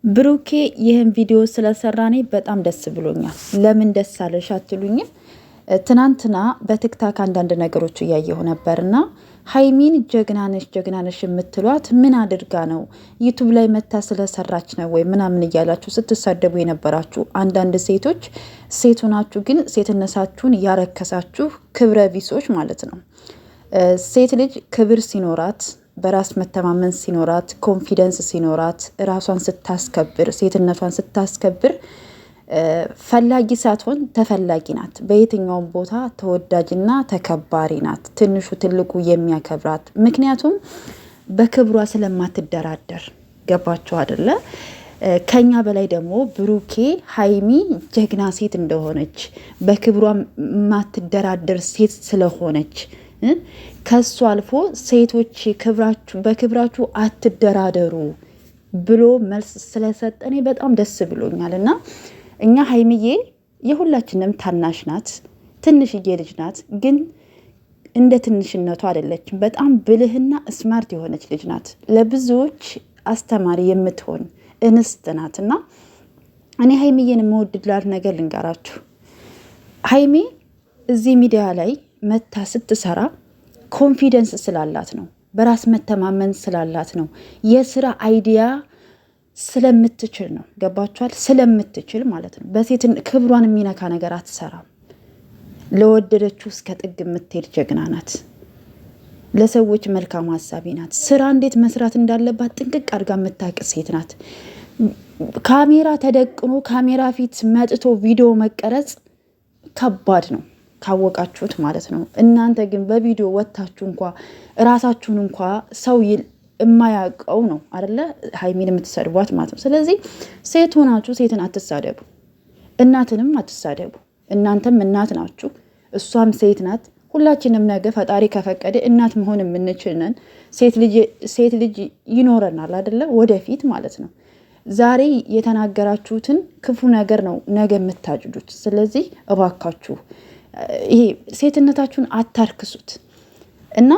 ብሩኬ ይህን ቪዲዮ ስለሰራኔ በጣም ደስ ብሎኛል። ለምን ደስ አለሽ አትሉኝም? ትናንትና በቲክታክ አንዳንድ ነገሮች እያየሁ ነበርና ሀይሚን ጀግናነሽ የምትሏት ምን አድርጋ ነው? ዩቱብ ላይ መታ ስለሰራች ነው ወይ ምናምን እያላችሁ ስትሳደቡ የነበራችሁ አንዳንድ ሴቶች ሴቱ ናችሁ፣ ግን ሴትነሳችሁን ያረከሳችሁ ክብረ ቢሶች ማለት ነው። ሴት ልጅ ክብር ሲኖራት፣ በራስ መተማመን ሲኖራት፣ ኮንፊደንስ ሲኖራት፣ ራሷን ስታስከብር፣ ሴትነቷን ስታስከብር ፈላጊ ሳትሆን ተፈላጊ ናት። በየትኛውም ቦታ ተወዳጅና ተከባሪ ናት። ትንሹ ትልቁ የሚያከብራት፣ ምክንያቱም በክብሯ ስለማትደራደር። ገባችሁ አይደለ? ከኛ በላይ ደግሞ ብሩኬ ሀይሚ ጀግና ሴት እንደሆነች፣ በክብሯ ማትደራደር ሴት ስለሆነች ከሱ አልፎ ሴቶች በክብራችሁ አትደራደሩ ብሎ መልስ ስለሰጠኔ በጣም ደስ ብሎኛል። እና እኛ ሀይሚዬ የሁላችንም ታናሽ ናት፣ ትንሽዬ ልጅ ናት። ግን እንደ ትንሽነቱ አይደለችም። በጣም ብልህና ስማርት የሆነች ልጅ ናት። ለብዙዎች አስተማሪ የምትሆን እንስት ናት። እና እኔ ሀይሚዬን የምወድላት ነገር ልንገራችሁ። ሀይሚ እዚህ ሚዲያ ላይ መታ ስትሰራ ኮንፊደንስ ስላላት ነው። በራስ መተማመን ስላላት ነው። የስራ አይዲያ ስለምትችል ነው። ገባችኋል? ስለምትችል ማለት ነው። በሴትን ክብሯን የሚነካ ነገር አትሰራም። ለወደደችው እስከ ጥግ የምትሄድ ጀግና ናት። ለሰዎች መልካም ሀሳቢ ናት። ስራ እንዴት መስራት እንዳለባት ጥንቅቅ አድርጋ የምታውቅ ሴት ናት። ካሜራ ተደቅኖ ካሜራ ፊት መጥቶ ቪዲዮ መቀረጽ ከባድ ነው፣ ካወቃችሁት ማለት ነው። እናንተ ግን በቪዲዮ ወጥታችሁ እንኳ ራሳችሁን እንኳ ሰው የማያውቀው ነው አይደለ ሀይሚን የምትሰድቧት ማለት ነው። ስለዚህ ሴት ሆናችሁ ሴትን አትሳደቡ፣ እናትንም አትሳደቡ። እናንተም እናት ናችሁ፣ እሷም ሴት ናት። ሁላችንም ነገ ፈጣሪ ከፈቀደ እናት መሆን የምንችል ነን። ሴት ልጅ ይኖረናል አይደለ ወደፊት ማለት ነው። ዛሬ የተናገራችሁትን ክፉ ነገር ነው ነገ የምታጭዱት። ስለዚህ እባካችሁ ይሄ ሴትነታችሁን አታርክሱት። እና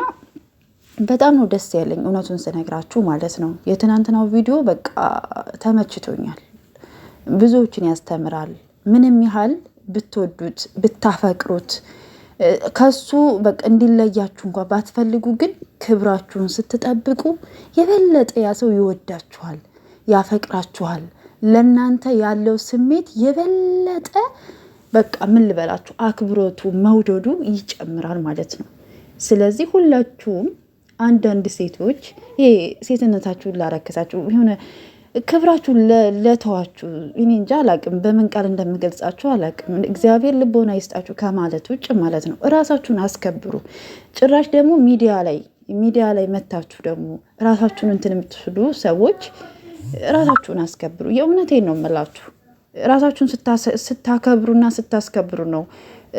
በጣም ነው ደስ ያለኝ እውነቱን ስነግራችሁ ማለት ነው። የትናንትናው ቪዲዮ በቃ ተመችቶኛል። ብዙዎችን ያስተምራል። ምንም ያህል ብትወዱት ብታፈቅሩት ከሱ በቃ እንዲለያችሁ እንኳ ባትፈልጉ፣ ግን ክብራችሁን ስትጠብቁ የበለጠ ያ ሰው ይወዳችኋል፣ ያፈቅራችኋል። ለእናንተ ያለው ስሜት የበለጠ በቃ ምን ልበላችሁ፣ አክብሮቱ መውደዱ ይጨምራል ማለት ነው። ስለዚህ ሁላችሁም አንዳንድ ሴቶች ይሄ ሴትነታችሁን ላረከሳችሁ፣ የሆነ ክብራችሁን ለተዋችሁ፣ እኔ እንጃ አላቅም፣ በምን ቃል እንደምገልጻችሁ አላቅም። እግዚአብሔር ልቦና ይስጣችሁ ከማለት ውጭ ማለት ነው። እራሳችሁን አስከብሩ። ጭራሽ ደግሞ ሚዲያ ላይ መታችሁ ደግሞ ራሳችሁን እንትን የምትስሉ ሰዎች ራሳችሁን አስከብሩ። የእውነቴን ነው የምላችሁ። ራሳችሁን ስታከብሩና ስታስከብሩ ነው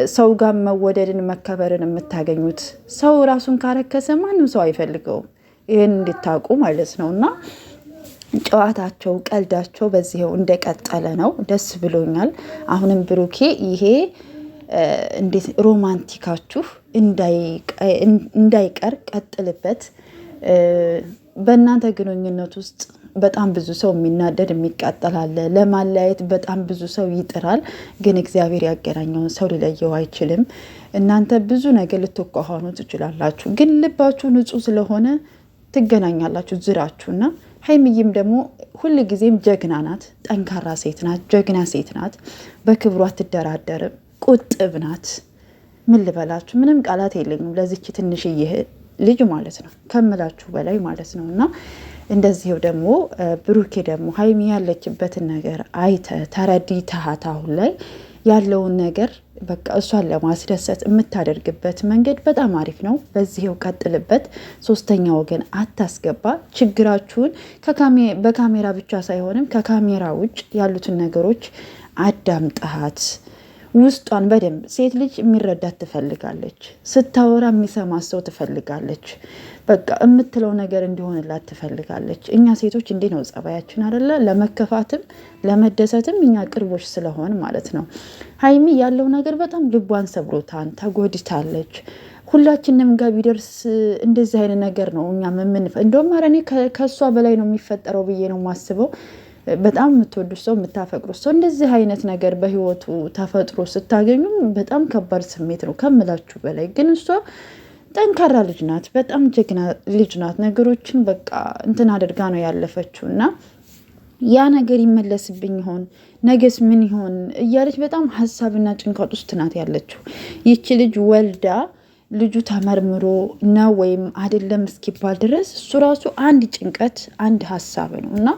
ሰው ጋር መወደድን መከበርን የምታገኙት። ሰው ራሱን ካረከሰ ማንም ሰው አይፈልገውም። ይህን እንድታውቁ ማለት ነው። እና ጨዋታቸው፣ ቀልዳቸው በዚህው እንደቀጠለ ነው። ደስ ብሎኛል። አሁንም ብሩኬ ይሄ እንዴት ሮማንቲካችሁ እንዳይቀር ቀጥልበት። በእናንተ ግንኙነት ውስጥ በጣም ብዙ ሰው የሚናደድ የሚቃጠል አለ። ለማለያየት በጣም ብዙ ሰው ይጥራል፣ ግን እግዚአብሔር ያገናኘውን ሰው ሊለየው አይችልም። እናንተ ብዙ ነገር ልትኳኋኑ ትችላላችሁ፣ ግን ልባችሁ ንጹሕ ስለሆነ ትገናኛላችሁ ዝራችሁና። ሀይሚዬም ደግሞ ሁልጊዜም ጀግና ናት፣ ጠንካራ ሴት ናት፣ ጀግና ሴት ናት። በክብሯ አትደራደርም፣ ቁጥብ ናት። ምን ልበላችሁ፣ ምንም ቃላት የለኝም ለዚች ትንሽዬ ልጅ ማለት ነው፣ ከምላችሁ በላይ ማለት ነው። እና እንደዚህው ደግሞ ብሩኬ ደግሞ ሀይሚ ያለችበትን ነገር ተረድተሃት አሁን ላይ ያለውን ነገር በቃ እሷን ለማስደሰት የምታደርግበት መንገድ በጣም አሪፍ ነው። በዚህው ቀጥልበት። ሶስተኛ ወገን አታስገባ። ችግራችሁን በካሜራ ብቻ ሳይሆንም ከካሜራ ውጭ ያሉትን ነገሮች አዳምጠሃት ውስጧን በደንብ። ሴት ልጅ የሚረዳት ትፈልጋለች። ስታወራ የሚሰማ ሰው ትፈልጋለች። በቃ የምትለው ነገር እንዲሆንላት ትፈልጋለች። እኛ ሴቶች እንዲህ ነው ጸባያችን አይደለ? ለመከፋትም ለመደሰትም እኛ ቅርቦች ስለሆን ማለት ነው። ሀይሚ ያለው ነገር በጣም ልቧን ሰብሮታን፣ ተጎድታለች። ሁላችንም ጋር ቢደርስ እንደዚህ አይነት ነገር ነው እኛ እንደውም ኧረ እኔ ከእሷ በላይ ነው የሚፈጠረው ብዬ ነው የማስበው። በጣም የምትወዱት ሰው የምታፈቅሩት ሰው እንደዚህ አይነት ነገር በህይወቱ ተፈጥሮ ስታገኙ በጣም ከባድ ስሜት ነው ከምላችሁ በላይ። ግን እሷ ጠንካራ ልጅ ናት፣ በጣም ጀግና ልጅ ናት። ነገሮችን በቃ እንትን አድርጋ ነው ያለፈችው እና ያ ነገር ይመለስብኝ ይሆን ነገስ ምን ይሆን እያለች በጣም ሀሳብና ጭንቀት ውስጥ ናት ያለችው። ይቺ ልጅ ወልዳ ልጁ ተመርምሮ ነው ወይም አይደለም እስኪባል ድረስ እሱ ራሱ አንድ ጭንቀት አንድ ሀሳብ ነው እና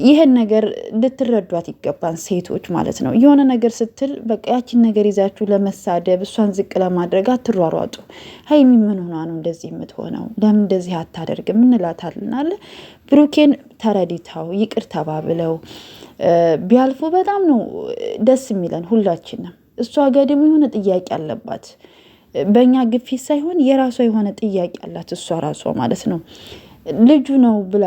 ይህን ነገር ልትረዷት ይገባን ሴቶች ማለት ነው። የሆነ ነገር ስትል በቃ ያችን ነገር ይዛችሁ ለመሳደብ እሷን ዝቅ ለማድረግ አትሯሯጡ። ሀይሚ ምን ሆና ነው እንደዚህ የምትሆነው? ለምን እንደዚህ አታደርግም እንላታለን አለ። ብሩኬን ተረድተው ይቅር ተባብለው ቢያልፉ በጣም ነው ደስ የሚለን ሁላችንም። እሷ ጋር ደግሞ የሆነ ጥያቄ አለባት፣ በእኛ ግፊት ሳይሆን የራሷ የሆነ ጥያቄ አላት እሷ ራሷ ማለት ነው። ልጁ ነው ብላ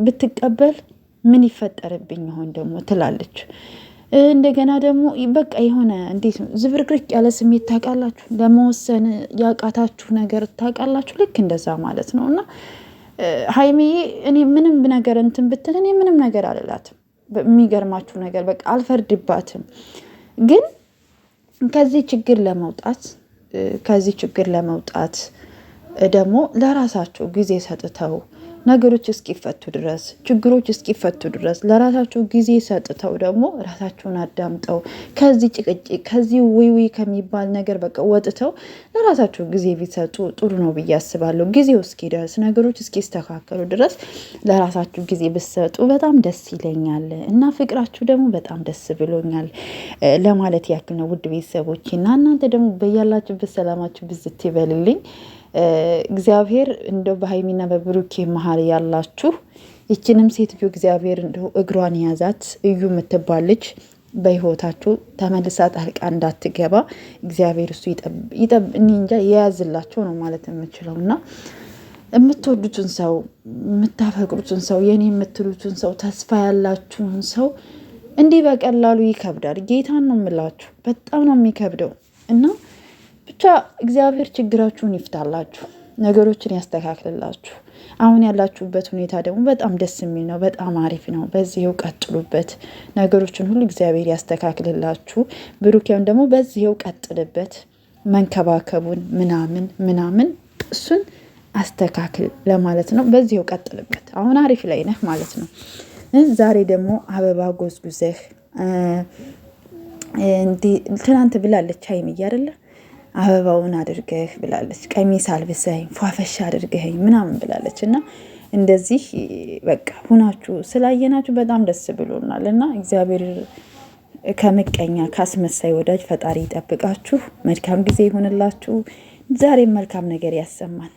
ብትቀበል ምን ይፈጠርብኝ ይሆን ደግሞ ትላለች። እንደገና ደግሞ በቃ የሆነ እንዴት ነው ዝብርቅርቅ ያለ ስሜት ታውቃላችሁ፣ ለመወሰን ያቃታችሁ ነገር ታውቃላችሁ። ልክ እንደዛ ማለት ነው። እና ሀይሚዬ እኔ ምንም ነገር እንትን ብትል እኔ ምንም ነገር አልላትም። የሚገርማችሁ ነገር በቃ አልፈርድባትም። ግን ከዚህ ችግር ለመውጣት ደግሞ ለራሳቸው ጊዜ ሰጥተው ነገሮች እስኪፈቱ ድረስ ችግሮች እስኪፈቱ ድረስ ለራሳቸው ጊዜ ሰጥተው ደግሞ ራሳቸውን አዳምጠው ከዚህ ጭቅጭቅ ከዚህ ውይ ከሚባል ነገር በቃ ወጥተው ለራሳቸው ጊዜ ቢሰጡ ጥሩ ነው ብዬ አስባለሁ። ጊዜው እስኪደርስ ነገሮች እስኪስተካከሉ ድረስ ለራሳችሁ ጊዜ ብትሰጡ በጣም ደስ ይለኛል እና ፍቅራችሁ ደግሞ በጣም ደስ ብሎኛል ለማለት ያክል ነው ውድ ቤተሰቦች። እና እናንተ ደግሞ በያላችሁበት ሰላማችሁ ብዝት ይበልልኝ። እግዚአብሔር እንደው በሀይሚና በብሩኬ መሀል ያላችሁ ይችንም ሴትዮ እግዚአብሔር እንደው እግሯን ያዛት። እዩ የምትባል ልጅ በህይወታችሁ ተመልሳ ጣልቃ እንዳትገባ እግዚአብሔር እሱ እኔ እንጃ የያዝላቸው ነው ማለት የምችለው። እና የምትወዱትን ሰው የምታፈቅሩትን ሰው የኔ የምትሉትን ሰው ተስፋ ያላችሁን ሰው እንዲህ በቀላሉ ይከብዳል። ጌታን ነው የምላችሁ፣ በጣም ነው የሚከብደው። እና ብቻ እግዚአብሔር ችግራችሁን ይፍታላችሁ፣ ነገሮችን ያስተካክልላችሁ። አሁን ያላችሁበት ሁኔታ ደግሞ በጣም ደስ የሚል ነው፣ በጣም አሪፍ ነው። በዚህው ቀጥሉበት፣ ነገሮችን ሁሉ እግዚአብሔር ያስተካክልላችሁ። ብሩኬም ደግሞ በዚህው ቀጥልበት፣ መንከባከቡን ምናምን እሱን አስተካክል ለማለት ነው። በዚህው ቀጥልበት፣ አሁን አሪፍ ላይ ነህ ማለት ነው። ዛሬ ደግሞ አበባ ጎዝጉዘህ ትናንት ብላለች ሀይሚዬ አይደለ አበባውን አድርገህ ብላለች፣ ቀሚስ አልብሰኝ ፏፈሻ አድርገኝ ምናምን ብላለች። እና እንደዚህ በቃ ሁናችሁ ስላየናችሁ በጣም ደስ ብሎናል። እና እግዚአብሔር ከምቀኛ ካስመሳይ ወዳጅ ፈጣሪ ይጠብቃችሁ። መልካም ጊዜ ይሁንላችሁ። ዛሬም መልካም ነገር ያሰማን።